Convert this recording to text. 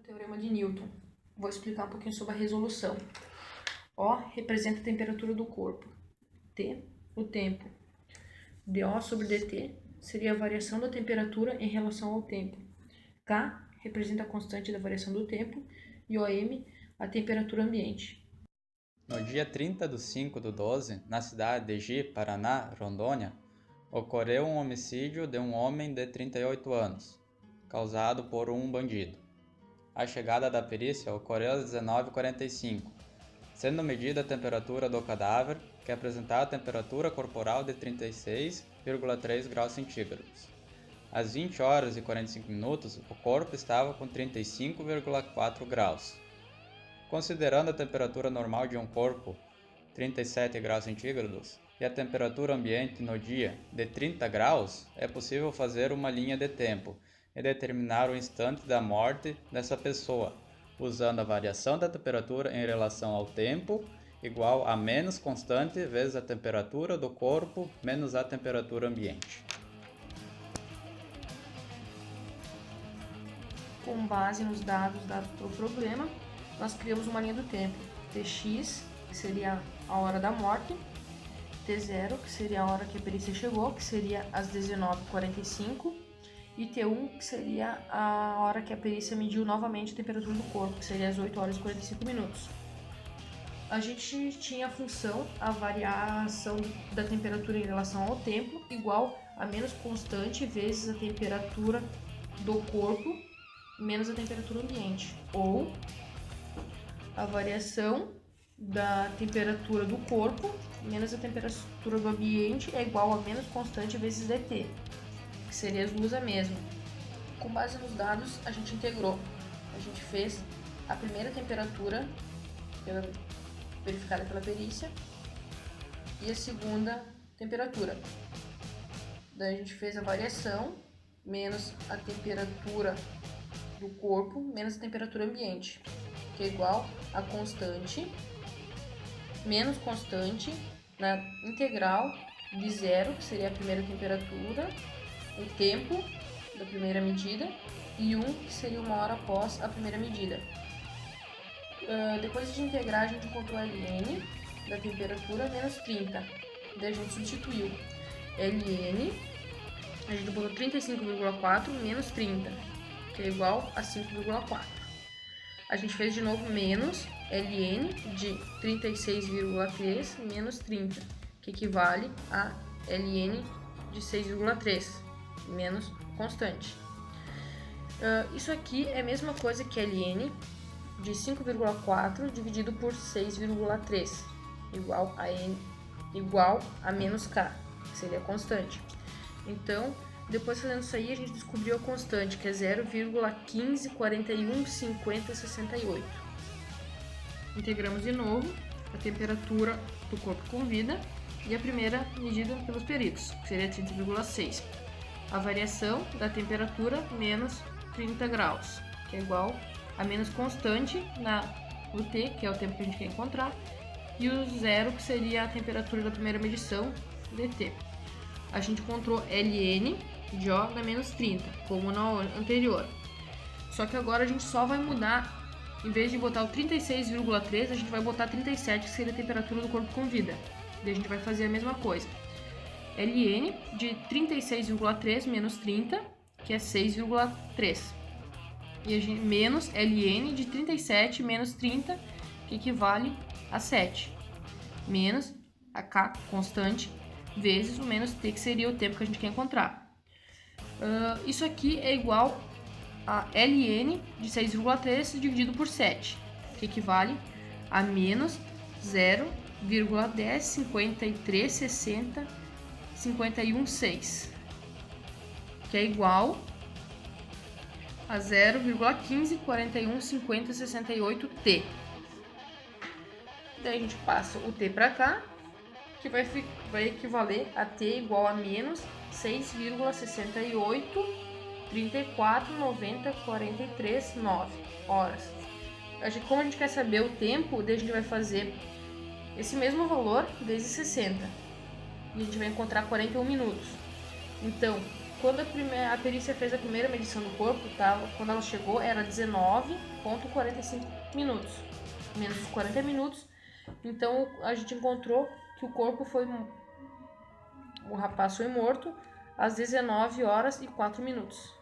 O teorema de Newton. Vou explicar um pouquinho sobre a resolução. O representa a temperatura do corpo. T, o tempo. dO sobre dt seria a variação da temperatura em relação ao tempo. K representa a constante da variação do tempo. E OM, a temperatura ambiente. No dia 30/5/12, na cidade de Ji, Paraná, Rondônia, ocorreu um homicídio de um homem de 38 anos, causado por um bandido. A chegada da perícia ocorreu às 19h45, sendo medida a temperatura do cadáver, que apresentava a temperatura corporal de 36,3 graus centígrados. Às 20h45, o corpo estava com 35,4 graus. Considerando a temperatura normal de um corpo, 37 graus centígrados, e a temperatura ambiente no dia de 30 graus, é possível fazer uma linha de tempo e determinar o instante da morte dessa pessoa, usando a variação da temperatura em relação ao tempo, igual a menos constante vezes a temperatura do corpo menos a temperatura ambiente. Com base nos dados dados pelo problema, nós criamos uma linha do tempo. Tx, que seria a hora da morte, T0, que seria a hora que a perícia chegou, que seria às 19h45, e T1, que seria a hora que a perícia mediu novamente a temperatura do corpo, que seria às 8h45. A gente tinha a função, a variação da temperatura em relação ao tempo, igual a menos constante vezes a temperatura do corpo menos a temperatura ambiente, ou a variação da temperatura do corpo menos a temperatura do ambiente é igual a menos constante vezes dt, que seria as duas a mesma. Com base nos dados, a gente integrou. A gente fez a primeira temperatura verificada pela perícia e a segunda temperatura. Daí a gente fez a variação menos a temperatura do corpo menos a temperatura ambiente, que é igual a constante menos constante na integral de 0, que seria a primeira temperatura, o tempo da primeira medida, e 1, que seria uma hora após a primeira medida. Depois de integrar, a gente encontrou Ln da temperatura menos 30. Daí a gente substituiu Ln, a gente botou 35,4 menos 30, que é igual a 5,4. A gente fez de novo menos Ln de 36,3 menos 30, que equivale a Ln de 6,3 menos constante. Isso aqui é a mesma coisa que Ln de 5,4 dividido por 6,3, igual a menos K, que seria a constante. Então, depois fazendo isso aí, a gente descobriu a constante, que é 0,15415068. Integramos de novo a temperatura do corpo com vida e a primeira medida pelos peritos, que seria 30,6. A variação da temperatura menos 30 graus, que é igual a menos constante no T, que é o tempo que a gente quer encontrar, e o 0, que seria a temperatura da primeira medição, dt. A gente encontrou Ln de O da menos 30, como na anterior. Só que agora a gente só vai mudar, em vez de botar o 36,3, a gente vai botar 37, que seria a temperatura do corpo com vida. Daí a gente vai fazer a mesma coisa. Ln de 36,3 menos 30, que é 6,3. E a gente, menos Ln de 37 menos 30, que equivale a 7. Menos a K, constante, vezes o menos T, que seria o tempo que a gente quer encontrar. Isso aqui é igual a Ln de 6,3 dividido por 7, que equivale a menos 0,10536051,6, que é igual a 0,15415068T. Daí a gente passa o T para cá, que vai equivaler a T igual a menos 6,68349043,9 horas. Como a gente quer saber o tempo, daí a gente vai fazer esse mesmo valor vezes 60. E a gente vai encontrar 41 minutos. Então, Quando a perícia fez a primeira medição do corpo, quando ela chegou, era 19,45 minutos. Menos de 40 minutos. Então a gente encontrou que o rapaz foi morto às 19 horas e 4 minutos.